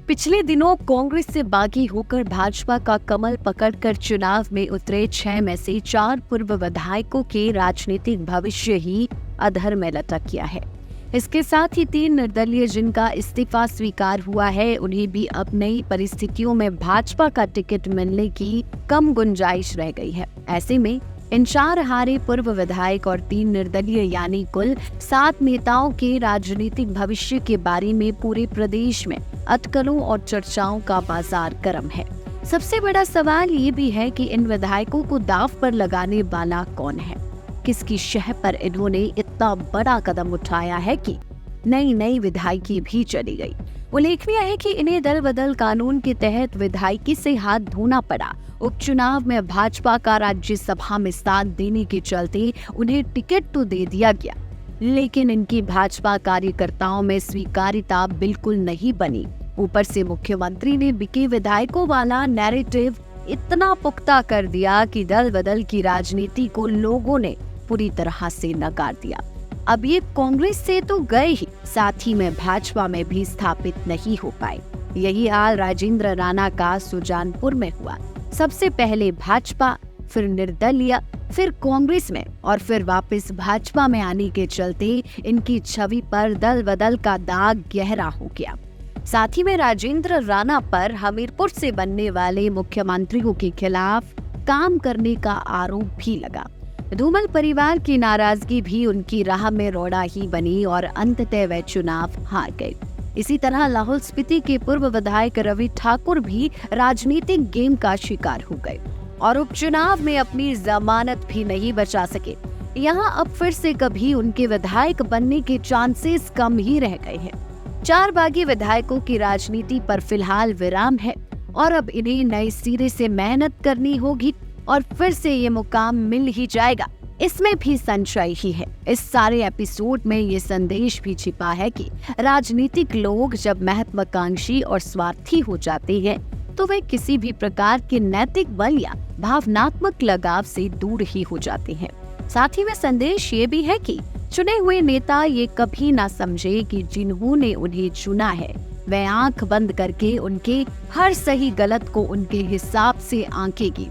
पिछले दिनों कांग्रेस से बागी होकर भाजपा का कमल पकड़कर चुनाव में उतरे 6 में से 4 पूर्व विधायकों के राजनीतिक भविष्य ही अधर में लटक गया है। इसके साथ ही 3 निर्दलीय जिनका इस्तीफा स्वीकार हुआ है, उन्हें भी अब नई परिस्थितियों में भाजपा का टिकट मिलने की कम गुंजाइश रह गई है। ऐसे में इन 4 हारे पूर्व विधायक और 3 निर्दलीय यानी कुल 7 नेताओं के राजनीतिक भविष्य के बारे में पूरे प्रदेश में अटकलों और चर्चाओं का बाजार गर्म है। सबसे बड़ा सवाल ये भी है कि इन विधायकों को दांव पर लगाने वाला कौन है, किसकी शह पर इन्होंने इतना बड़ा कदम उठाया है कि नई विधायकी भी चली गई। उल्लेखनीय है कि इन्हें दल बदल कानून के तहत विधायकी से हाथ धोना पड़ा। उपचुनाव में भाजपा का राज्यसभा में साथ देने के चलते उन्हें टिकट तो दे दिया गया, लेकिन इनकी भाजपा कार्यकर्ताओं में स्वीकार्यता बिल्कुल नहीं बनी। ऊपर से मुख्यमंत्री ने बिके विधायकों वाला नैरेटिव इतना पुख्ता कर दिया कि दल बदल की राजनीति को लोगों ने पूरी तरह से नकार दिया। अब ये कांग्रेस से तो गए ही, साथ ही में भाजपा में भी स्थापित नहीं हो पाए। यही हाल राजेंद्र राणा का सुजानपुर में हुआ। सबसे पहले भाजपा, फिर निर्दलीय, फिर कांग्रेस में और फिर वापस भाजपा में आने के चलते इनकी छवि पर दल बदल का दाग गहरा हो गया। साथ ही में राजेंद्र राणा पर हमीरपुर से बनने वाले मुख्यमंत्रियों के खिलाफ काम करने का आरोप भी लगा। धूमल परिवार की नाराजगी भी उनकी राह में रोड़ा ही बनी और अंततः वे चुनाव हार गए। इसी तरह लाहौल स्पीति के पूर्व विधायक रवि ठाकुर भी राजनीतिक गेम का शिकार हो गए और उपचुनाव में अपनी जमानत भी नहीं बचा सके। यहाँ अब फिर से कभी उनके विधायक बनने के चांसेस कम ही रह गए हैं। 4 बागी विधायकों की राजनीति पर फिलहाल विराम है और अब इन्हें नए सिरे से मेहनत करनी होगी और फिर से ये मुकाम मिल ही जाएगा, इसमें भी संशय ही है। इस सारे एपिसोड में ये संदेश भी छिपा है कि राजनीतिक लोग जब महत्वाकांक्षी और स्वार्थी हो जाते हैं तो वे किसी भी प्रकार के नैतिक बल या भावनात्मक लगाव से दूर ही हो जाते हैं। साथ ही में संदेश ये भी है कि चुने हुए नेता ये कभी ना समझे कि जिन्होंने उन्हें चुना है वे आंख बंद करके उनके हर सही गलत को उनके हिसाब से आंकेगी।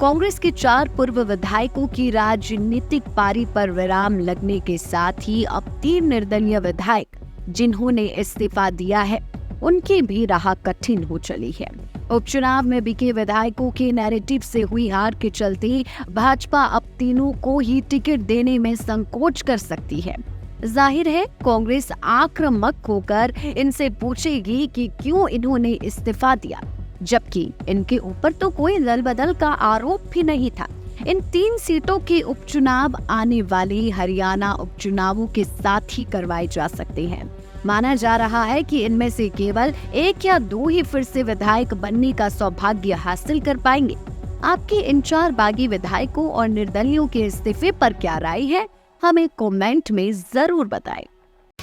कांग्रेस के 4 पूर्व विधायकों की राजनीतिक पारी पर विराम लगने के साथ ही अब 3 निर्दलीय विधायक जिन्होंने इस्तीफा दिया है, उनकी भी राह कठिन हो चली है। उपचुनाव में बिके विधायकों के नैरेटिव से हुई हार के चलते भाजपा अब तीनों को ही टिकट देने में संकोच कर सकती है। जाहिर है कांग्रेस आक्रामक होकर इनसे पूछेगी कि क्यों इन्होंने इस्तीफा दिया, जबकि इनके ऊपर तो कोई दल बदल का आरोप भी नहीं था। इन 3 सीटों के उपचुनाव आने वाले हरियाणा उपचुनावों के साथ ही करवाए जा सकते हैं। माना जा रहा है कि इनमें से केवल 1 या 2 ही फिर से विधायक बनने का सौभाग्य हासिल कर पाएंगे। आपकी इन 4 बागी विधायकों और निर्दलियों के इस्तीफे पर क्या राय है, हमें कमेंट में जरूर बताएं।